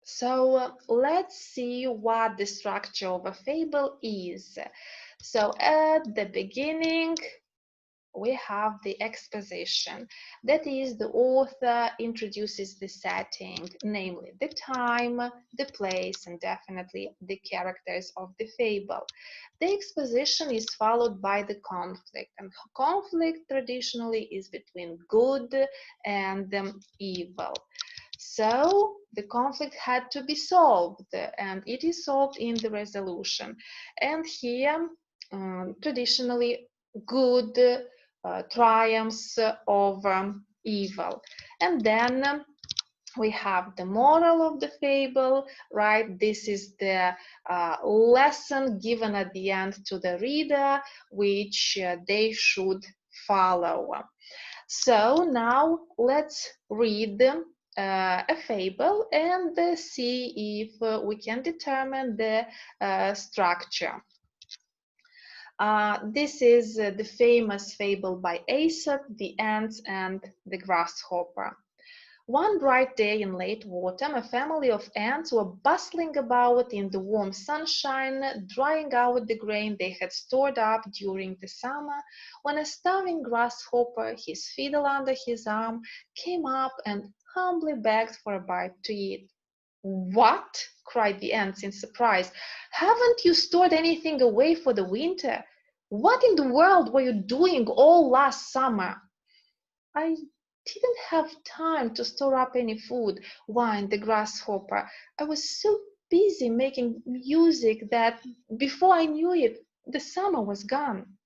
So let's see what the structure of a fable is. So at the beginning, we have the exposition. That is, the author introduces the setting, namely the time, the place, and definitely the characters of the fable. The exposition is followed by the conflict, and conflict traditionally is between good and evil. So the conflict had to be solved, and it is solved in the resolution. And here, traditionally, good triumphs over evil. And then we have the moral of the fable, right? This is the lesson given at the end to the reader, which they should follow. So now let's read a fable and see if we can determine the structure. This is the famous fable by Aesop, the ants and the grasshopper. One bright day in late autumn, a family of ants were bustling about in the warm sunshine, drying out the grain they had stored up during the summer, when a starving grasshopper, his fiddle under his arm, came up and humbly begged for a bite to eat. "What?" cried the ants in surprise. "Haven't you stored anything away for the winter? What in the world were you doing all last summer?" "I didn't have time to store up any food," whined the grasshopper. "I was so busy making music that before I knew it, the summer was gone."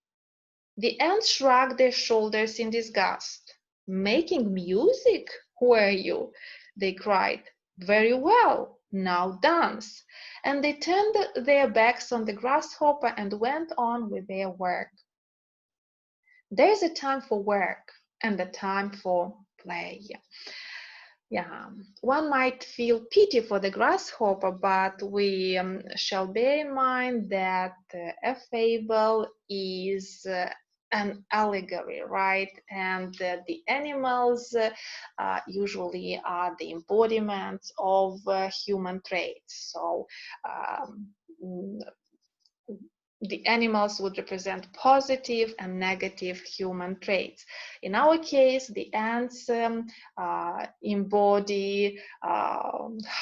The ants shrugged their shoulders in disgust. "Making music, were you?" they cried. "Very well, now dance." And they turned their backs on the grasshopper and went on with their work. There's a time for work and a time for play. Yeah, one might feel pity for the grasshopper, but we shall bear in mind that a fable is an allegory, right? And the animals usually are the embodiments of human traits. So the animals would represent positive and negative human traits. In our case, the ants embody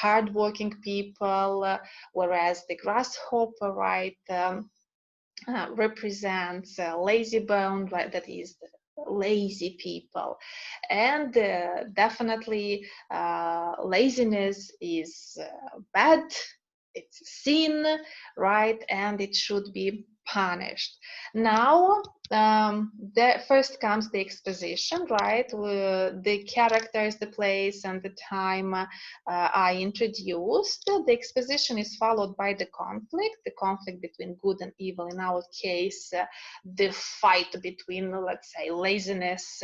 hardworking people, whereas the grasshopper, right, represents lazy bone, right, that is lazy people. And definitely laziness is bad, it's a sin, right, and it should be punished. Now first comes the exposition, right? The characters, the place, and the time are introduced. The exposition is followed by the conflict between good and evil. In our case, the fight between, let's say, laziness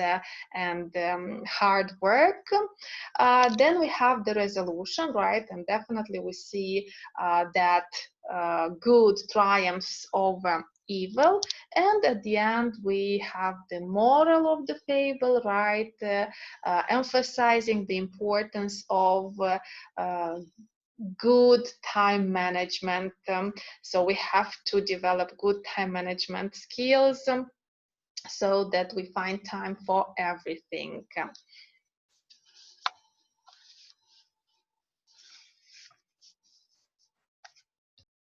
and hard work. Then we have the resolution, right? And definitely we see that good triumphs over evil. And at the end, we have the moral of the fable, right? Emphasizing the importance of good time management. So we have to develop good time management skills so that we find time for everything.